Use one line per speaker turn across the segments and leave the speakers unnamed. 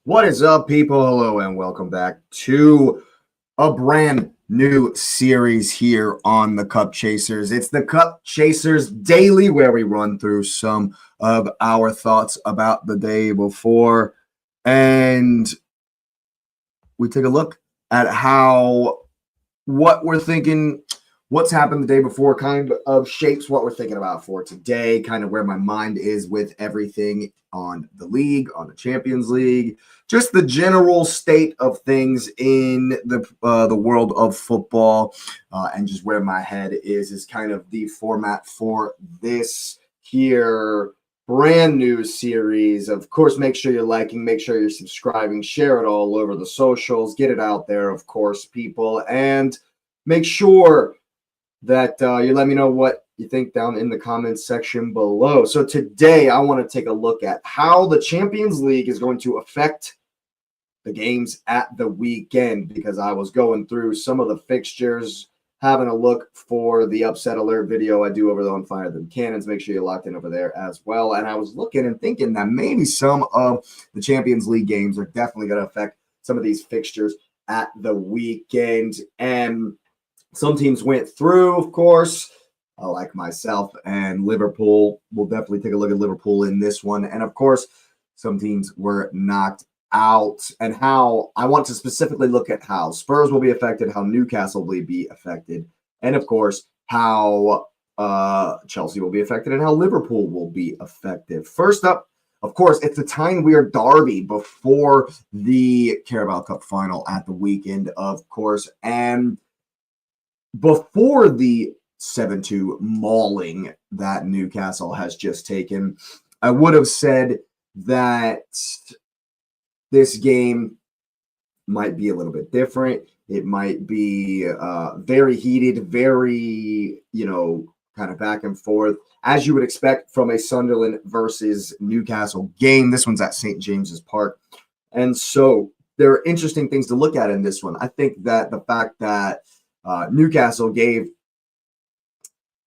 What is up, people? Hello, and welcome back to a brand new series here on the Cup Chasers. It's the Cup Chasers Daily, where we run through some of our thoughts about the day before, and we take a look at what we're thinking, what's happened the day before, kind of shapes what we're thinking about for today, kind of where my mind is with everything on the league, on the Champions League, just the general state of things in the world of football, and just where my head is kind of the format for this here brand new series. Of course, make sure you're liking, make sure you're subscribing, share it all over the socials, get it out there, of course, people, and make sure that you let me know what you think down in the comments section below. So today I want to take a look at how the Champions League is going to affect the games at the weekend, because I was going through some of the fixtures, having a look for the upset alert video I do over there on Fire Them Cannons. Make sure you're locked in over there as well. And I was looking and thinking that maybe some of the Champions League games are definitely going to affect some of these fixtures at the weekend. And some teams went through, of course, like myself, and Liverpool. We'll definitely take a look at Liverpool in this one. And, of course, some teams were knocked out, and how I want to specifically look at how Spurs will be affected, how Newcastle will be affected, and, of course, how Chelsea will be affected and how Liverpool will be affected. First up, of course, it's the Tyne Weir Derby before the Carabao Cup final at the weekend, of course, and before the 7-2 mauling that Newcastle has just taken, I would have said that this game might be a little bit different. It might be very heated, very, kind of back and forth, as you would expect from a Sunderland versus Newcastle game. This one's at St. James's Park. And so there are interesting things to look at in this one. I think that the fact that Newcastle gave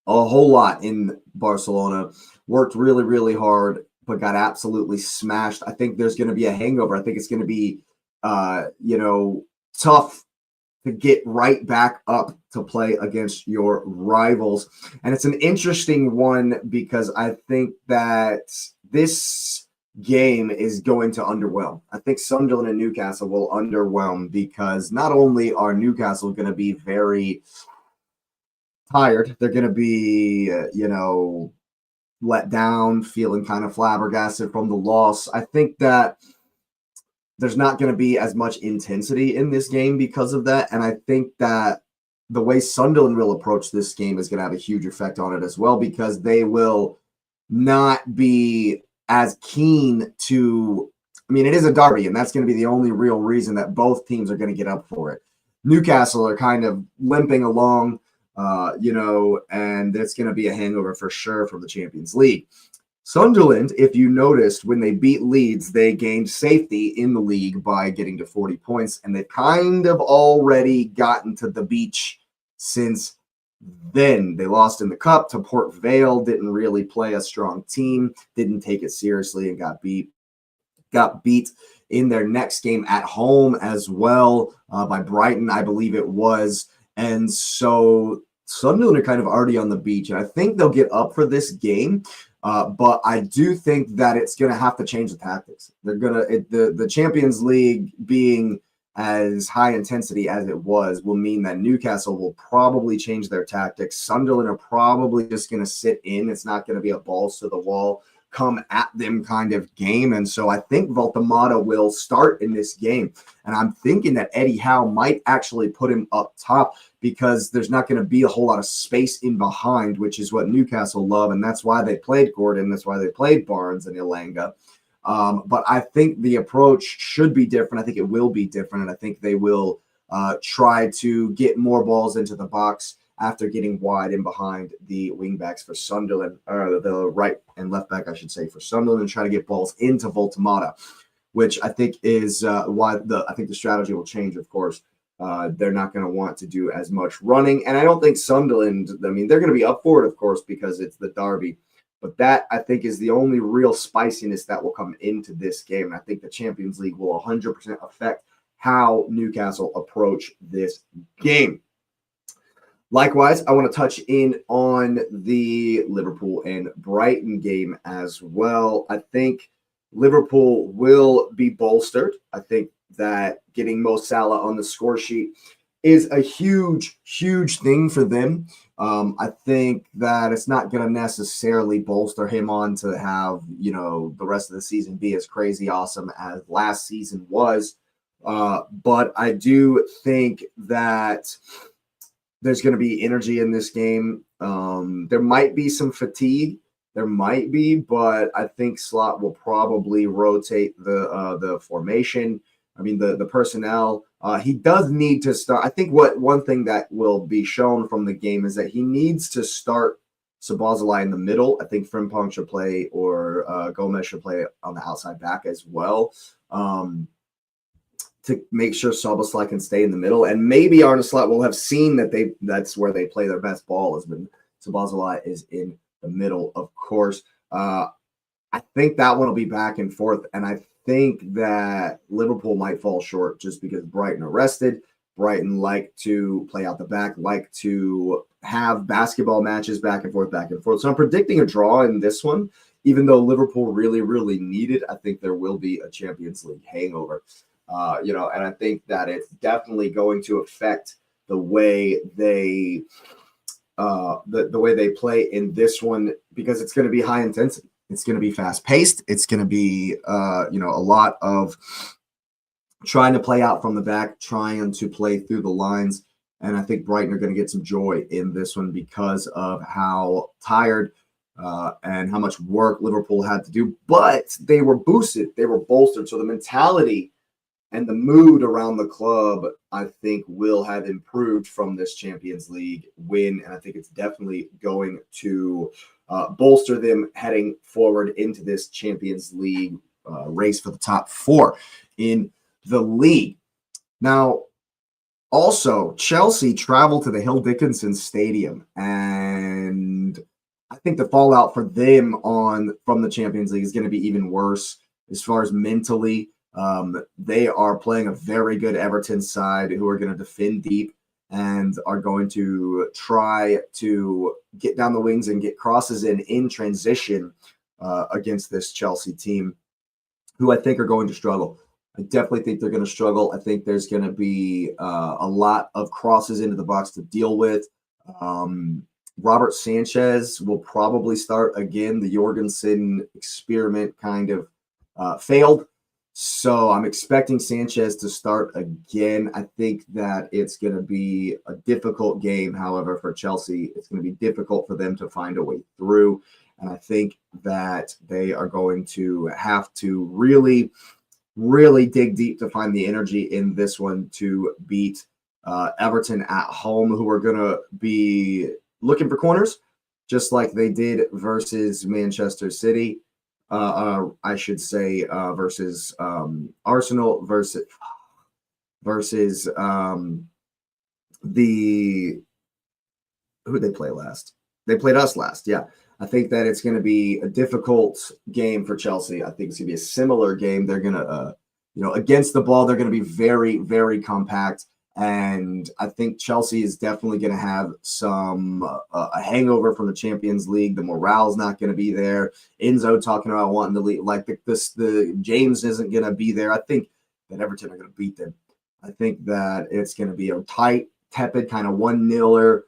a whole lot in Barcelona, worked really, really hard, but got absolutely smashed. I think there's going to be a hangover. I think it's going to be, tough to get right back up to play against your rivals. And it's an interesting one, because I think that this game is going to underwhelm. I think Sunderland and Newcastle will underwhelm, because not only are Newcastle going to be very tired, they're going to be, let down, feeling kind of flabbergasted from the loss. I think that there's not going to be as much intensity in this game because of that. And I think that the way Sunderland will approach this game is going to have a huge effect on it as well, because they will not be as keen to, it is a derby, and that's going to be the only real reason that both teams are going to get up for it. Newcastle are kind of limping along, and it's going to be a hangover for sure from the Champions League. Sunderland, if you noticed, when they beat Leeds, they gained safety in the league by getting to 40 points, and they've kind of already gotten to the beach since then. They lost in the Cup to Port Vale, didn't really play a strong team, didn't take it seriously, and got beat in their next game at home as well by Brighton, I believe it was. And so Sunderland are kind of already on the beach, and I think they'll get up for this game. But I do think that it's going to have to change the tactics. They're the Champions League being as high intensity as it was will mean that Newcastle will probably change their tactics. Sunderland are probably just going to sit in. It's not going to be a balls to the wall, come at them kind of game. And so I think Voltemata will start in this game. And I'm thinking that Eddie Howe might actually put him up top, because there's not going to be a whole lot of space in behind, which is what Newcastle love. And that's why they played Gordon. That's why they played Barnes and Ilanga. But I think the approach should be different. I think it will be different. And I think they will try to get more balls into the box after getting wide in behind the wingbacks for Sunderland, or the right and left back, I should say, for Sunderland, and try to get balls into Voltemata, which I think is why I think the strategy will change, of course. They're not going to want to do as much running. And I don't think Sunderland, they're going to be up for it, of course, because it's the derby. But that, I think, is the only real spiciness that will come into this game. And I think the Champions League will 100% affect how Newcastle approach this game. Likewise, I want to touch in on the Liverpool and Brighton game as well. I think Liverpool will be bolstered. I think that getting Mo Salah on the score sheet is a huge, huge thing for them. I think that it's not going to necessarily bolster him on to have, the rest of the season be as crazy awesome as last season was. But I do think that there's going to be energy in this game. There might be some fatigue. There might be, but I think Slot will probably rotate the formation. I mean, the personnel. He does need to start. I think one thing that will be shown from the game is that he needs to start Szoboszlai in the middle. I think Frimpong should play, or Gomez should play on the outside back as well, to make sure Szoboszlai can stay in the middle. And maybe Arne Slot will have seen that that's where they play their best ball, is when Szoboszlai is in the middle, of course. I think that one will be back and forth, and I think that Liverpool might fall short just because Brighton are rested. Brighton like to play out the back, like to have basketball matches back and forth, back and forth. So I'm predicting a draw in this one, even though Liverpool really, really need it. I think there will be a Champions League hangover, and I think that it's definitely going to affect the way they the way they play in this one, because it's going to be high intensity. It's going to be fast paced. It's going to be, a lot of trying to play out from the back, trying to play through the lines. And I think Brighton are going to get some joy in this one because of how tired and how much work Liverpool had to do. But they were boosted. They were bolstered. So the mentality and the mood around the club, I think, will have improved from this Champions League win. And I think it's definitely going to bolster them heading forward into this Champions League race for the top four in the league. Now, also, Chelsea traveled to the Hill Dickinson Stadium, and I think the fallout for them from the Champions League is going to be even worse as far as mentally. They are playing a very good Everton side who are going to defend deep and are going to try to get down the wings and get crosses in transition against this Chelsea team, who I think are going to struggle. I definitely think they're going to struggle. I think there's going to be a lot of crosses into the box to deal with. Robert Sanchez will probably start again. The Jorgensen experiment kind of failed. So I'm expecting Sanchez to start again. I think that it's going to be a difficult game, however, for Chelsea. It's going to be difficult for them to find a way through. And I think that they are going to have to really, really dig deep to find the energy in this one to beat Everton at home, who are going to be looking for corners, just like they did versus Manchester City. I should say versus Arsenal versus who they play last. They played us last. Yeah. I think that it's going to be a difficult game for Chelsea. I think it's going to be a similar game. They're going to, against the ball, they're going to be very, very compact. And I think Chelsea is definitely going to have some a hangover from the Champions League. The morale's not going to be there. Enzo talking about wanting to leave, like the James isn't going to be there. I think that Everton are going to beat them. I think that it's going to be a tight, tepid kind of 1-0.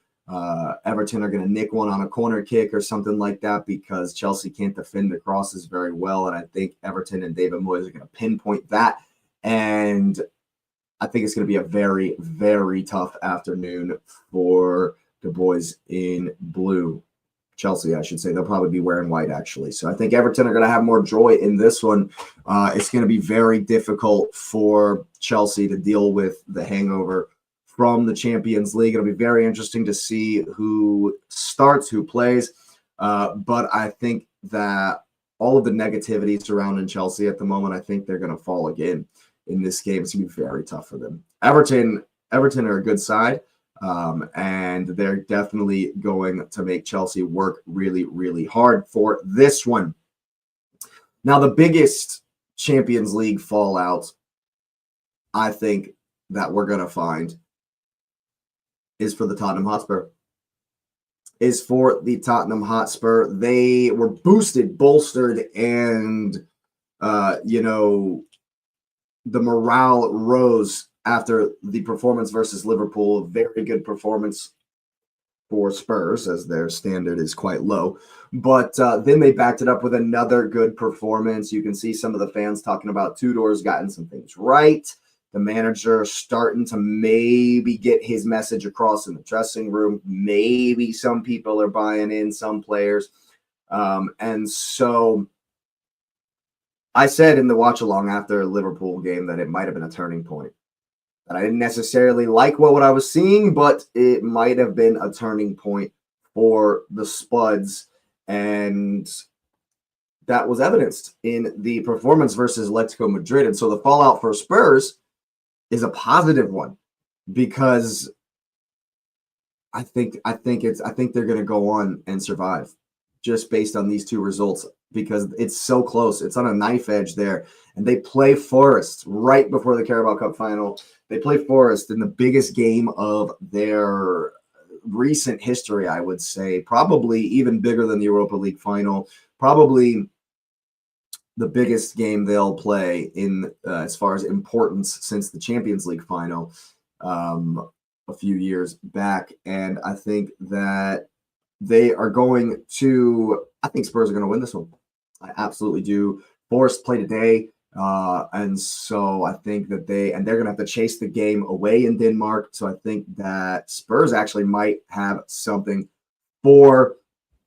Everton are going to nick one on a corner kick or something like that because Chelsea can't defend the crosses very well. And I think Everton and David Moyes are going to pinpoint that. And I think it's going to be a very, very tough afternoon for the boys in blue. Chelsea, I should say. They'll probably be wearing white, actually. So I think Everton are going to have more joy in this one. It's going to be very difficult for Chelsea to deal with the hangover from the Champions League. It'll be very interesting to see who starts, who plays. But I think that all of the negativity surrounding Chelsea at the moment, I think they're going to fall again in this game. It's going to be very tough for them. Everton are a good side. And they're definitely going to make Chelsea work really, really hard for this one. Now, the biggest Champions League fallout I think that we're going to find is for the Tottenham Hotspur. They were boosted, bolstered, and the morale rose after the performance versus Liverpool. A very good performance for Spurs, as their standard is quite low. But then they backed it up with another good performance. You can see some of the fans talking about Tudor's gotten some things right. The manager starting to maybe get his message across in the dressing room. Maybe some people are buying in, some players. And so I said in the watch along after Liverpool game that it might have been a turning point. That I didn't necessarily like what I was seeing, but it might have been a turning point for the Spuds. And that was evidenced in the performance versus Atletico Madrid. And so the fallout for Spurs is a positive one, because I think they're going to go on and survive just based on these two results, because it's so close. It's on a knife edge there. And they play Forest right before the Carabao Cup final. They play Forest in the biggest game of their recent history, I would say. Probably even bigger than the Europa League final. Probably the biggest game they'll play in as far as importance since the Champions League final a few years back. And I think that they are going to – I think Spurs are going to win this one. I absolutely do. Forest play today. And so I think that they're going to have to chase the game away in Denmark. So I think that Spurs actually might have something for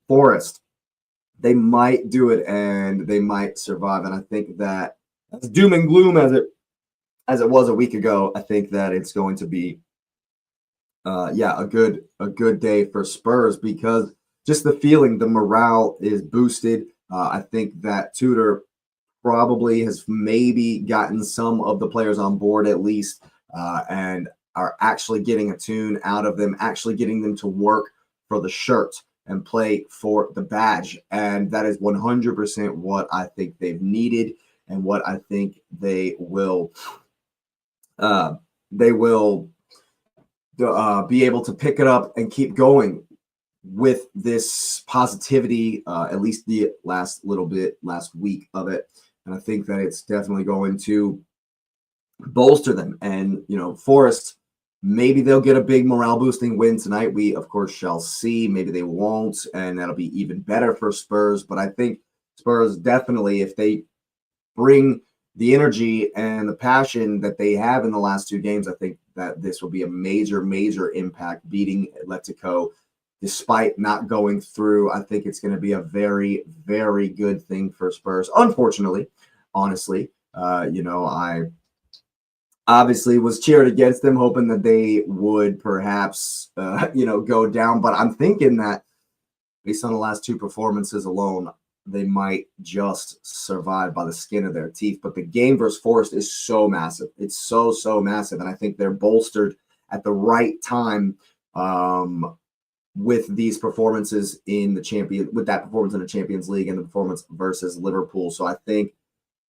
Forest. They might do it and they might survive. And I think that as doom and gloom as it was a week ago, I think that it's going to be a good day for Spurs, because just the feeling, the morale is boosted. I think that Tudor probably has maybe gotten some of the players on board at least, and are actually getting a tune out of them, actually getting them to work for the shirt and play for the badge. And that is 100% what I think they've needed, and what I think they will be able to pick it up and keep going with this positivity, at least the last week of it. And I think that it's definitely going to bolster them. And, Forest, maybe they'll get a big morale boosting win tonight. We, of course, shall see. Maybe they won't, and that'll be even better for Spurs. But I think Spurs definitely, if they bring the energy and the passion that they have in the last two games, I think that this will be a major, major impact beating Atletico. Despite not going through, I think it's going to be a very, very good thing for Spurs. Unfortunately, honestly, I obviously was cheered against them, hoping that they would perhaps, go down. But I'm thinking that based on the last two performances alone, they might just survive by the skin of their teeth. But the game versus Forest is so massive. It's so, so massive. And I think they're bolstered at the right time with these performances with that performance in the Champions League and the performance versus Liverpool. So I think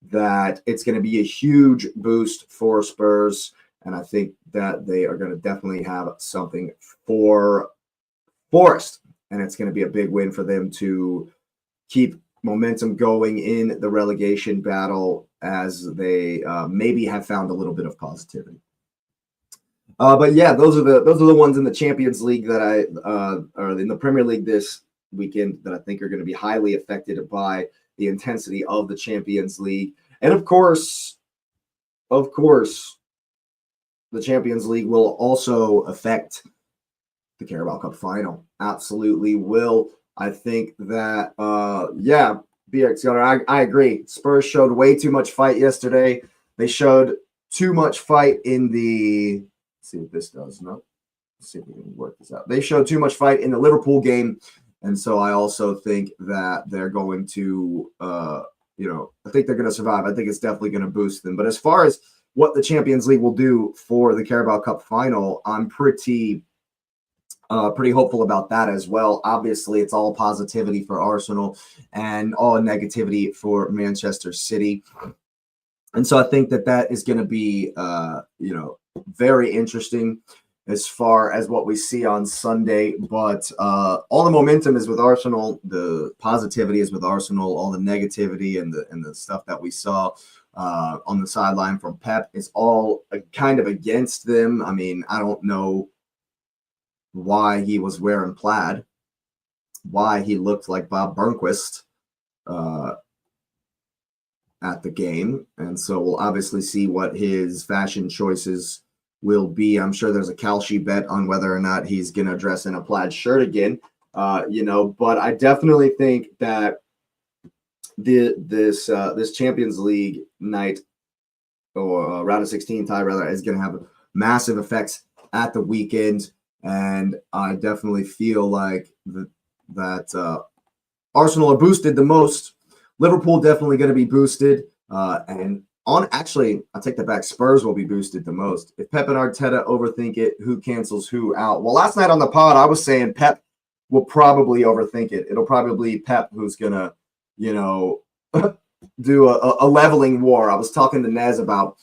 that it's going to be a huge boost for Spurs. And I think that they are going to definitely have something for Forest. And it's going to be a big win for them to keep momentum going in the relegation battle, as they maybe have found a little bit of positivity. But yeah, those are the ones in the Champions League that or in the Premier League this weekend that I think are going to be highly affected by the intensity of the Champions League. And of course, the Champions League will also affect the Carabao Cup final. Absolutely will. I think that, BX Gunner, I agree. Spurs showed way too much fight yesterday. They showed too much fight in the... Let's see what this does. No. Let's see if we can work this out. They showed too much fight in the Liverpool game. And so I also think that they're going to, I think they're going to survive. I think it's definitely going to boost them. But as far as what the Champions League will do for the Carabao Cup final, I'm pretty Pretty hopeful about that as well. Obviously, it's all positivity for Arsenal and all negativity for Manchester City. And so I think that that is going to be, very interesting as far as what we see on Sunday. But all the momentum is with Arsenal. The positivity is with Arsenal. All the negativity and the stuff that we saw on the sideline from Pep is all kind of against them. I mean, I don't know why he was wearing plaid, why he looked like Bob Burnquist at the game. And so we'll obviously see what his fashion choices will be. I'm sure there's a Kalshi bet on whether or not he's going to dress in a plaid shirt again, but I definitely think that this Champions League night or round of 16 tie rather is going to have massive effects at the weekend. And I definitely feel like that Arsenal are boosted the most. Liverpool definitely going to be boosted. And actually, I take that back. Spurs will be boosted the most. If Pep and Arteta overthink it, who cancels who out? Well, last night on the pod, I was saying Pep will probably overthink it. It'll probably be Pep who's going to, do a leveling war. I was talking to Nez about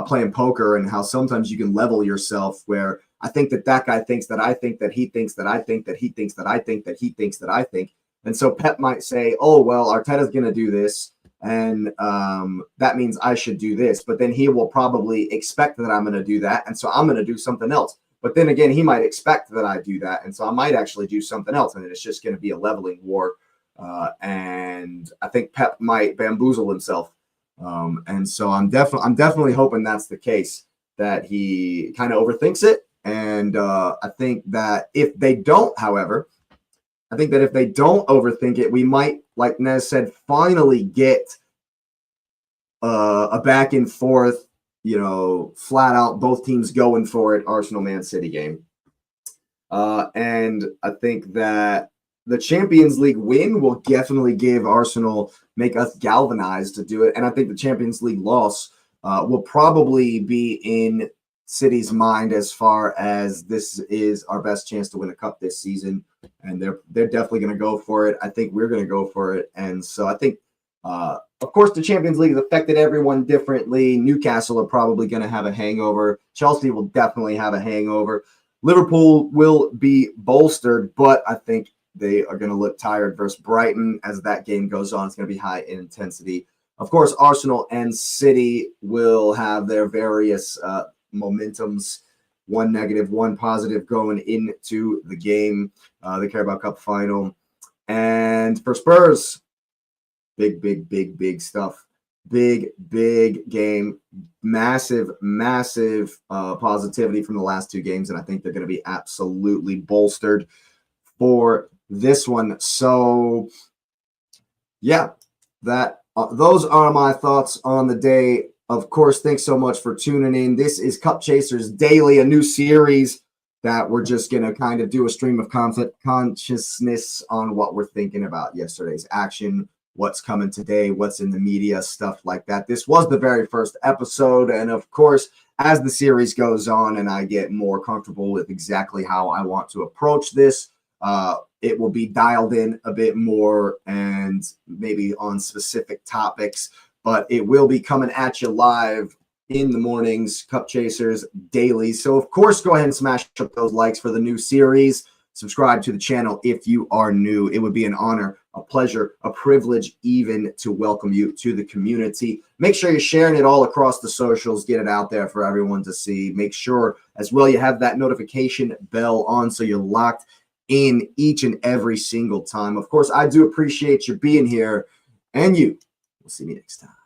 playing poker and how sometimes you can level yourself where I think that guy thinks that I think that he thinks that I think that he thinks that I think that he thinks that I think. And so Pep might say, oh, well, Arteta's going to do this, and that means I should do this. But then he will probably expect that I'm going to do that, and so I'm going to do something else. But then again, he might expect that I do that, and so I might actually do something else, and it's just going to be a leveling war. And I think Pep might bamboozle himself. And so I'm definitely hoping that's the case, that he kind of overthinks it. And I think that if they don't, however, overthink it, we might, like Nez said, finally get a back and forth, flat out, both teams going for it, Arsenal-Man City game. And I think that the Champions League win will definitely make us galvanized to do it. And I think the Champions League loss will probably be in City's mind as far as this is our best chance to win a cup this season. And they're definitely going to go for it. I think we're going to go for it. And so I think, of course, the Champions League has affected everyone differently. Newcastle are probably going to have a hangover. Chelsea will definitely have a hangover. Liverpool will be bolstered, but I think they are going to look tired versus Brighton as that game goes on. It's going to be high in intensity. Of course, Arsenal and City will have their various momentums, one negative, one positive going into the game, the Carabao Cup final. And for Spurs, big stuff. Big game. Massive positivity from the last two games, and I think they're going to be absolutely bolstered for this one. So, yeah, those are my thoughts on the day. Of course, thanks so much for tuning in. This is Cup Chasers Daily, a new series that we're just going to kind of do a stream of consciousness on what we're thinking about yesterday's action, what's coming today, what's in the media, stuff like that. This was the very first episode. And of course, as the series goes on and I get more comfortable with exactly how I want to approach this, it will be dialed in a bit more and maybe on specific topics, but it will be coming at you live in the mornings, Cup Chasers Daily. So, of course, go ahead and smash up those likes for the new series. Subscribe to the channel if you are new. It would be an honor, a pleasure, a privilege even to welcome you to the community. Make sure you're sharing it all across the socials. Get it out there for everyone to see. Make sure as well you have that notification bell on so you're locked in each and every single time. Of course, I do appreciate you being here, and you. We'll see you next time.